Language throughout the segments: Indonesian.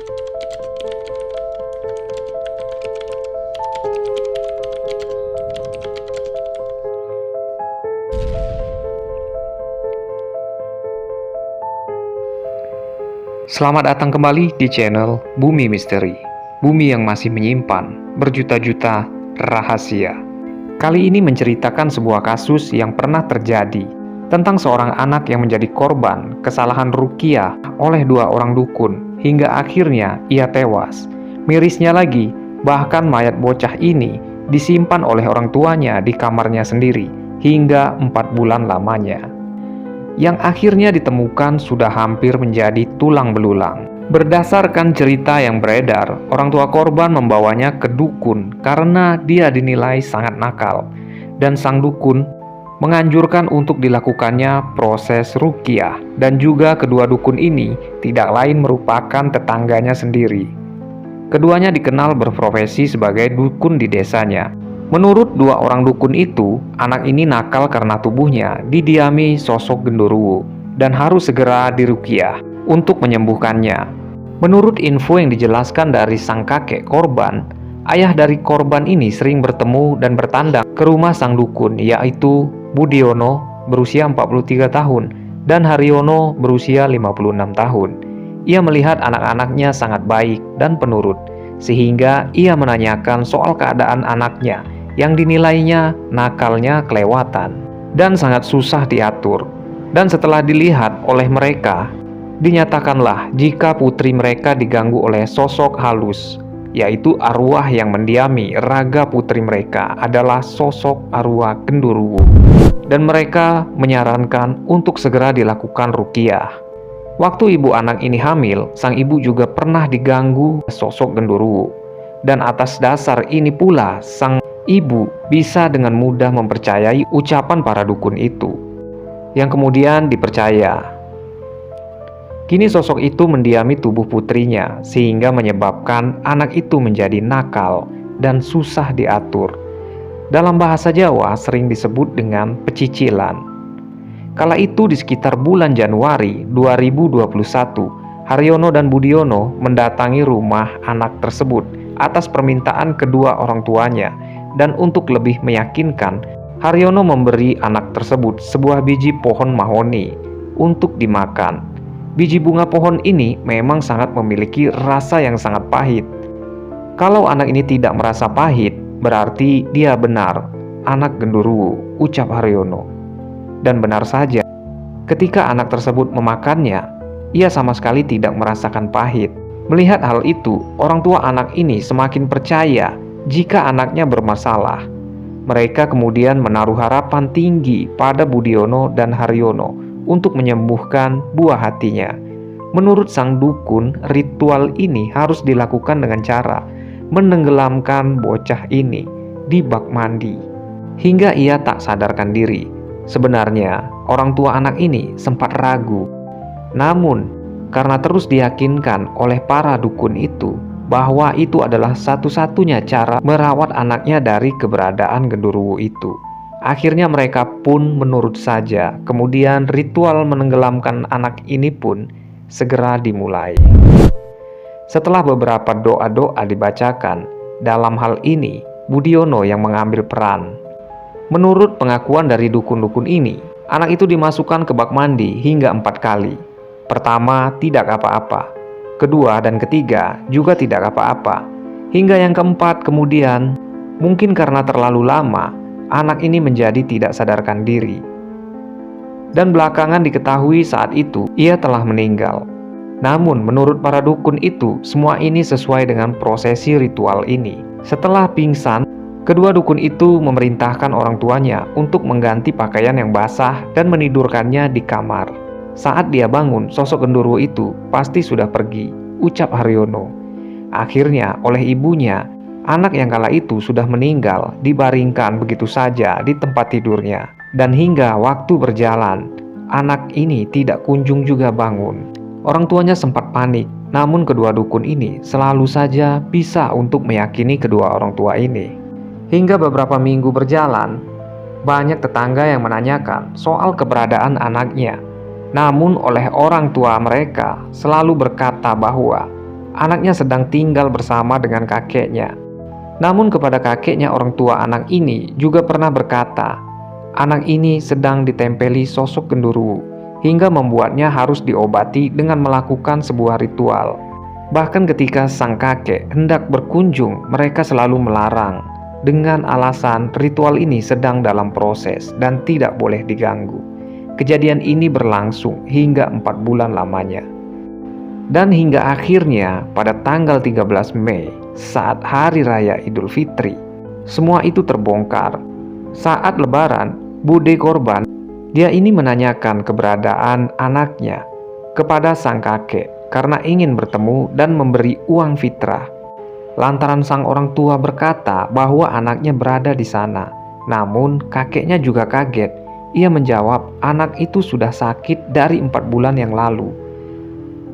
Selamat datang kembali di channel Bumi Misteri. Bumi yang masih menyimpan berjuta-juta rahasia. Kali ini menceritakan sebuah kasus yang pernah terjadi tentang seorang anak yang menjadi korban kesalahan ruqyah oleh dua orang dukun hingga akhirnya ia tewas. Mirisnya lagi, bahkan mayat bocah ini disimpan oleh orang tuanya di kamarnya sendiri hingga 4 bulan lamanya, yang akhirnya ditemukan sudah hampir menjadi tulang belulang. Berdasarkan cerita yang beredar, orang tua korban membawanya ke dukun karena dia dinilai sangat nakal, dan sang dukun menganjurkan untuk dilakukannya proses ruqyah, dan juga kedua dukun ini tidak lain merupakan tetangganya sendiri. Keduanya dikenal berprofesi sebagai dukun di desanya. Menurut dua orang dukun itu, anak ini nakal karena tubuhnya didiami sosok genderuwo dan harus segera diruqyah untuk menyembuhkannya. Menurut info yang dijelaskan dari sang kakek korban, ayah dari korban ini sering bertemu dan bertandang ke rumah sang dukun, yaitu Budiono berusia 43 tahun dan Haryono berusia 56 tahun. Ia melihat anak-anaknya sangat baik dan penurut, sehingga ia menanyakan soal keadaan anaknya yang dinilainya nakalnya kelewatan dan sangat susah diatur. Dan setelah dilihat oleh mereka, dinyatakanlah jika putri mereka diganggu oleh sosok halus, yaitu arwah yang mendiami raga putri mereka adalah sosok arwah genderuwo, dan mereka menyarankan untuk segera dilakukan ruqyah. Waktu ibu anak ini hamil, sang ibu juga pernah diganggu sosok genderuwo, dan atas dasar ini pula sang ibu bisa dengan mudah mempercayai ucapan para dukun itu, yang kemudian dipercaya. Kini sosok itu mendiami tubuh putrinya sehingga menyebabkan anak itu menjadi nakal dan susah diatur. Dalam bahasa Jawa sering disebut dengan pecicilan. Kala itu di sekitar bulan Januari 2021, Haryono dan Budiono mendatangi rumah anak tersebut atas permintaan kedua orang tuanya, dan untuk lebih meyakinkan, Haryono memberi anak tersebut sebuah biji pohon mahoni untuk dimakan. Biji bunga pohon ini memang sangat memiliki rasa yang sangat pahit. Kalau anak ini tidak merasa pahit, berarti dia benar anak genderuwo, ucap Haryono. Dan benar saja, ketika anak tersebut memakannya, ia sama sekali tidak merasakan pahit. Melihat hal itu, orang tua anak ini semakin percaya jika anaknya bermasalah. Mereka kemudian menaruh harapan tinggi pada Budiono dan Haryono untuk menyembuhkan buah hatinya. Menurut sang dukun, ritual ini harus dilakukan dengan cara menenggelamkan bocah ini di bak mandi hingga ia tak sadarkan diri. Sebenarnya, orang tua anak ini sempat ragu. Namun, karena terus diyakinkan oleh para dukun itu bahwa itu adalah satu-satunya cara merawat anaknya dari keberadaan genderuwo itu, akhirnya mereka pun menurut saja. Kemudian ritual menenggelamkan anak ini pun segera dimulai. Setelah beberapa doa-doa dibacakan, dalam hal ini Budiono yang mengambil peran. Menurut pengakuan dari dukun-dukun ini, anak itu dimasukkan ke bak mandi hingga 4 kali. Pertama tidak apa-apa, kedua dan ketiga juga tidak apa-apa, hingga yang keempat kemudian mungkin karena terlalu lama, anak ini menjadi tidak sadarkan diri. Dan belakangan diketahui saat itu ia telah meninggal. Namun menurut para dukun itu, semua ini sesuai dengan prosesi ritual ini. Setelah pingsan, kedua dukun itu memerintahkan orang tuanya untuk mengganti pakaian yang basah dan menidurkannya di kamar. Saat dia bangun, sosok genderuwo itu pasti sudah pergi, ucap Haryono. Akhirnya oleh ibunya, anak yang kala itu sudah meninggal dibaringkan begitu saja di tempat tidurnya. Dan hingga waktu berjalan, anak ini tidak kunjung juga bangun. Orang tuanya sempat panik, namun kedua dukun ini selalu saja bisa untuk meyakini kedua orang tua ini. Hingga beberapa minggu berjalan, banyak tetangga yang menanyakan soal keberadaan anaknya. Namun oleh orang tua mereka selalu berkata bahwa anaknya sedang tinggal bersama dengan kakeknya. Namun kepada kakeknya, orang tua anak ini juga pernah berkata, anak ini sedang ditempeli sosok genderuwo, hingga membuatnya harus diobati dengan melakukan sebuah ritual. Bahkan ketika sang kakek hendak berkunjung, mereka selalu melarang dengan alasan ritual ini sedang dalam proses dan tidak boleh diganggu. Kejadian ini berlangsung hingga 4 bulan lamanya. Dan hingga akhirnya pada tanggal 13 Mei saat Hari Raya Idul Fitri, semua itu terbongkar. Saat Lebaran, bude korban, dia ini menanyakan keberadaan anaknya kepada sang kakek karena ingin bertemu dan memberi uang fitrah. Lantaran sang orang tua berkata bahwa anaknya berada di sana. Namun kakeknya juga kaget. Ia menjawab anak itu sudah sakit dari 4 bulan yang lalu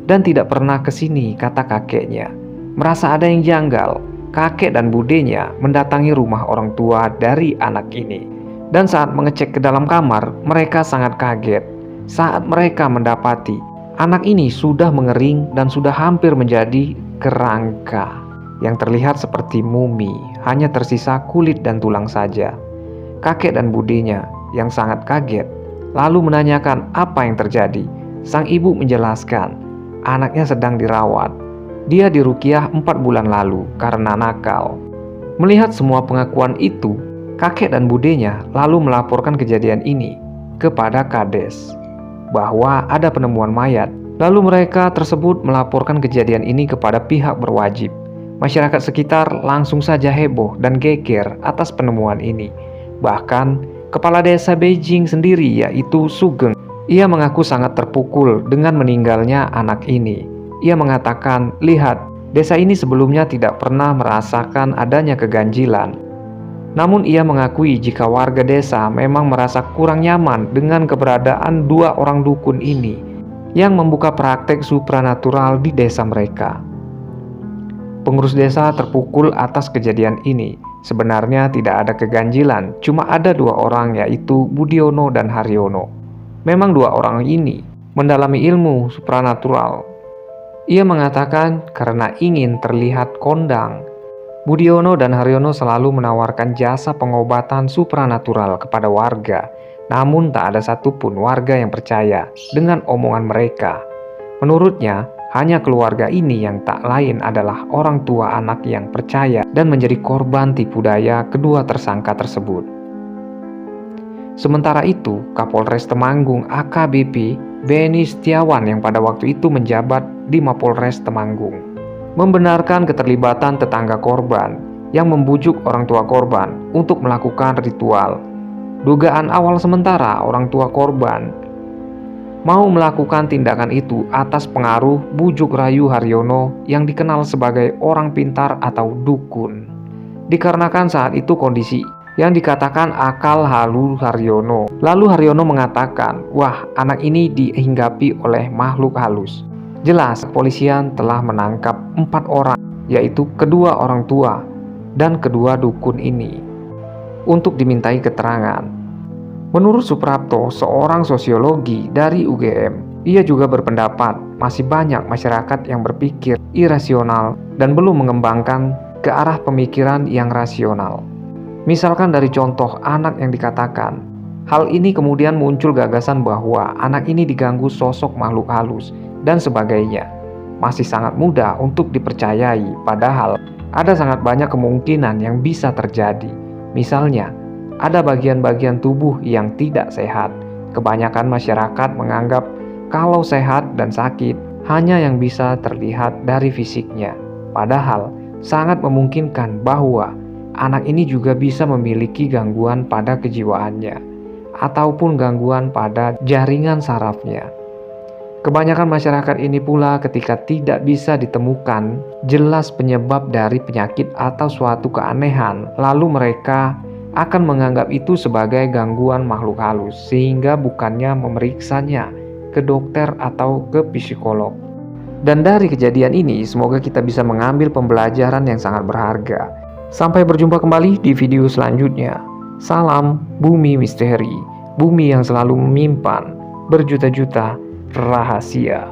dan tidak pernah ke sini, kata kakeknya. Merasa ada yang janggal, kakek dan budenya mendatangi rumah orang tua dari anak ini. Dan saat mengecek ke dalam kamar, mereka sangat kaget saat mereka mendapati anak ini sudah mengering dan sudah hampir menjadi kerangka yang terlihat seperti mumi, hanya tersisa kulit dan tulang saja. Kakek dan budenya yang sangat kaget lalu menanyakan apa yang terjadi. Sang ibu menjelaskan anaknya sedang dirawat. Dia diruqyah 4 bulan lalu karena nakal. Melihat semua pengakuan itu, kakek dan budenya lalu melaporkan kejadian ini kepada Kades bahwa ada penemuan mayat. Lalu mereka tersebut melaporkan kejadian ini kepada pihak berwajib. Masyarakat sekitar langsung saja heboh dan geger atas penemuan ini. Bahkan kepala desa Beijing sendiri, yaitu Sugeng, ia mengaku sangat terpukul dengan meninggalnya anak ini. Ia mengatakan, lihat, desa ini sebelumnya tidak pernah merasakan adanya keganjilan. Namun ia mengakui jika warga desa memang merasa kurang nyaman dengan keberadaan 2 orang dukun ini yang membuka praktek supranatural di desa mereka. Pengurus desa terpukul atas kejadian ini. Sebenarnya tidak ada keganjilan, cuma ada 2 orang, yaitu Budiono dan Haryono. Memang 2 orang ini mendalami ilmu supranatural. Ia mengatakan karena ingin terlihat kondang, Budiono dan Haryono selalu menawarkan jasa pengobatan supranatural kepada warga. Namun tak ada satupun warga yang percaya dengan omongan mereka. Menurutnya, hanya keluarga ini yang tak lain adalah orang tua anak yang percaya dan menjadi korban tipu daya kedua tersangka tersebut. Sementara itu, Kapolres Temanggung AKBP Beni Setiawan yang pada waktu itu menjabat di Mapolres Temanggung membenarkan keterlibatan tetangga korban yang membujuk orang tua korban untuk melakukan ritual. Dugaan awal sementara orang tua korban mau melakukan tindakan itu atas pengaruh bujuk rayu Haryono yang dikenal sebagai orang pintar atau dukun. Dikarenakan saat itu kondisi yang dikatakan akal halu Haryono. Lalu Haryono mengatakan, wah, anak ini dihinggapi oleh makhluk halus. Jelas kepolisian telah menangkap 4 orang, yaitu kedua orang tua dan kedua dukun ini, untuk dimintai keterangan. Menurut Suprapto, seorang sosiologi dari UGM, ia juga berpendapat masih banyak masyarakat yang berpikir irasional dan belum mengembangkan ke arah pemikiran yang rasional. Misalkan dari contoh anak yang dikatakan, hal ini kemudian muncul gagasan bahwa anak ini diganggu sosok makhluk halus dan sebagainya. Masih sangat mudah untuk dipercayai, padahal ada sangat banyak kemungkinan yang bisa terjadi. Misalnya, ada bagian-bagian tubuh yang tidak sehat. Kebanyakan masyarakat menganggap kalau sehat dan sakit hanya yang bisa terlihat dari fisiknya. Padahal sangat memungkinkan bahwa anak ini juga bisa memiliki gangguan pada kejiwaannya ataupun gangguan pada jaringan sarafnya. Kebanyakan masyarakat ini pula ketika tidak bisa ditemukan jelas penyebab dari penyakit atau suatu keanehan, lalu mereka akan menganggap itu sebagai gangguan makhluk halus, sehingga bukannya memeriksanya ke dokter atau ke psikolog. Dan dari kejadian ini, semoga kita bisa mengambil pembelajaran yang sangat berharga. Sampai berjumpa kembali di video selanjutnya. Salam Bumi Misteri, bumi yang selalu menyimpan berjuta-juta rahasia.